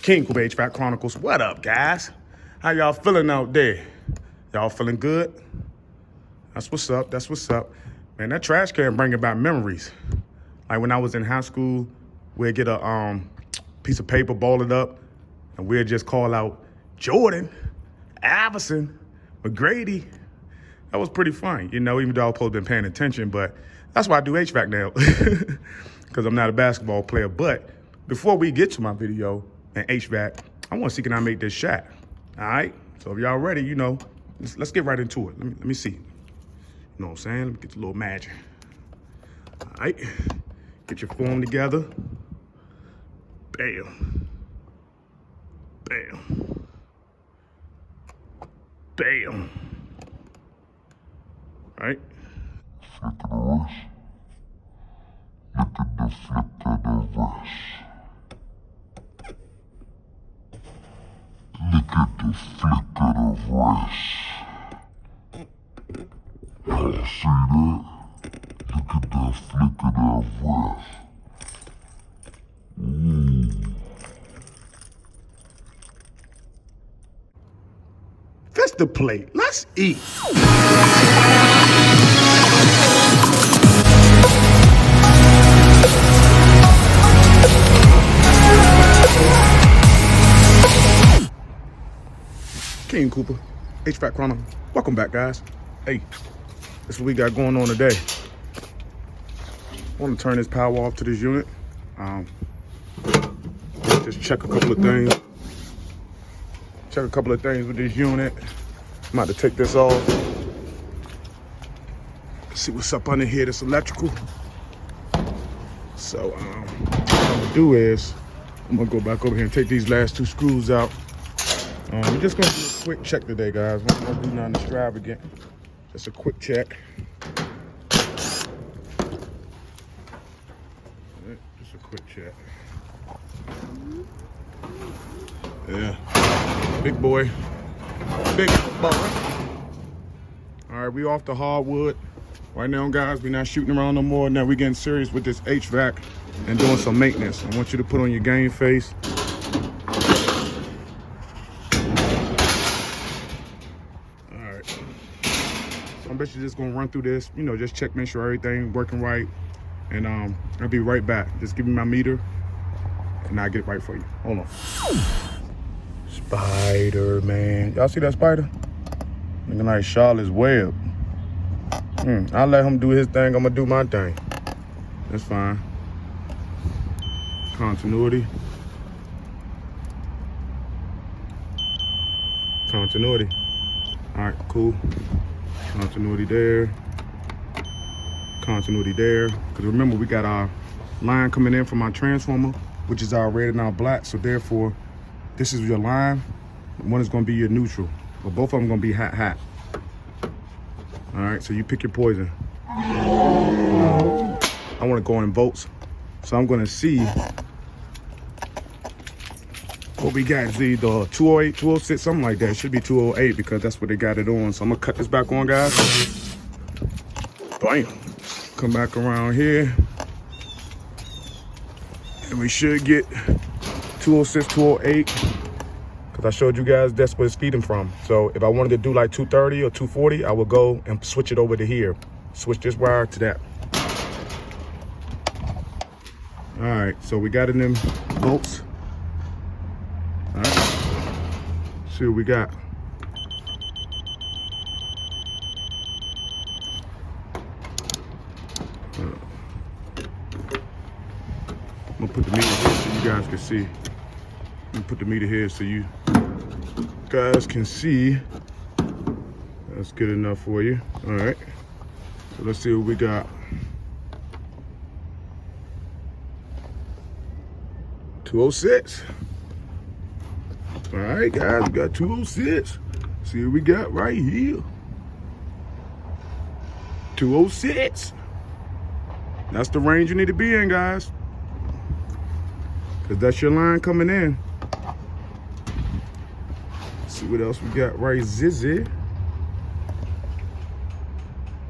King Kuba HVAC Chronicles. What up, guys? How y'all feeling out there? Y'all feeling good? That's what's up. That's what's up. Man, that trash can bringing back memories. Like when I was in high school, we'd get a piece of paper, ball it up, and we'd just call out Jordan, Iverson, McGrady. That was pretty fun, you know, even though I was supposed to be paying attention, but that's why I do HVAC now, because I'm not a basketball player. But before we get to my video and HVAC, I want to see can I make this shot, all right? So if y'all ready, you know, let's get right into it. Let me see. You know what I'm saying? Let me get a little magic. All right, get your form together. Bam. Bam. Bam. Right? Look at the wrist. Look at the flip of the wrist. Look at the flip of the wrist. Y'all see that? Look at that flick of that wrist. Ooh. Fist the plate. Let's eat. King Cooper, HVAC Chronicle. Welcome back, guys. Hey, this is what we got going on today. I want to turn this power off to this unit. Just check a couple of things. Check a couple of things with this unit. I'm about to take this off. See what's up under here. This electrical. So what I'm gonna do is I'm gonna go back over here and take these last two screws out. We're just gonna do a quick check today, guys. We're not gonna do nothing extravagant. Just a quick check. Just a quick check. Yeah. Big boy. Big boy. All right, we off the hardwood. Right now, guys, we're not shooting around no more. Now we're getting serious with this HVAC and doing some maintenance. I want you to put on your game face. I'm basically just gonna run through this, you know, just check, make sure everything working right, and I'll be right back. Just give me my meter, and I'll get it right for you. Hold on. Spider-Man, y'all see that spider? Looking like Charlotte's Web. I'll let him do his thing. I'm gonna do my thing. That's fine. Continuity. Continuity. All right, cool. Continuity there, continuity there. Because remember, we got our line coming in from our transformer, which is our red and our black. So therefore, this is your line. One is going to be your neutral, but both of them going to be hot. All right, so you pick your poison. I want to go in volts, so I'm going to see what we got. Is either 208, 206, something like that. It should be 208 because that's what they got it on. So I'm gonna cut this back on, guys. Bam. Come back around here. And we should get 206, 208. Because I showed you guys that's where it's feeding from. So if I wanted to do like 230 or 240, I would go and switch it over to here. Switch this wire to that. All right, so we got in them volts. All right, see what we got. I'm gonna put the meter here so you guys can see. I'm gonna put the meter here so you guys can see. That's good enough for you. All right, so let's see what we got. 206. All right, guys, we got 206. See what we got right here. 206. That's the range you need to be in, guys. Because that's your line coming in. Let's see what else we got right zizzy.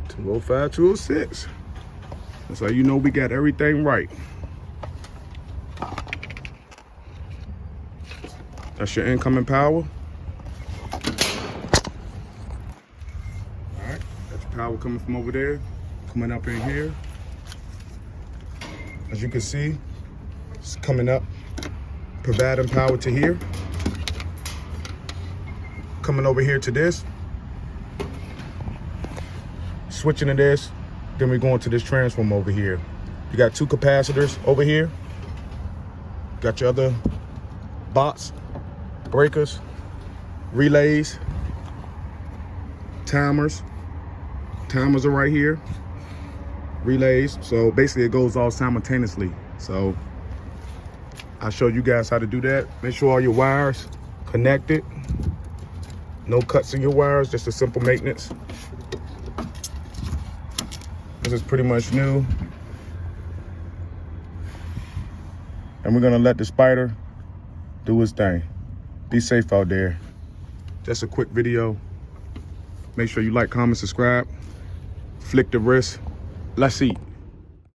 205, 206. That's how you know we got everything right. That's your incoming power. All right, that's your power coming from over there, coming up in here. As you can see, it's coming up, providing power to here. Coming over here to this, switching to this, then we're going to this transformer over here. You got 2 capacitors over here. Got your other bots, breakers, relays, timers. Timers are right here. Relays. So basically it goes all simultaneously. So I'll show you guys how to do that. Make sure all your wires connected. No cuts in your wires, just a simple maintenance. This is pretty much new. And we're gonna let the spider do his thing. Be safe out there. Just a quick video. Make sure you like, comment, subscribe. Flick the wrist. Let's eat.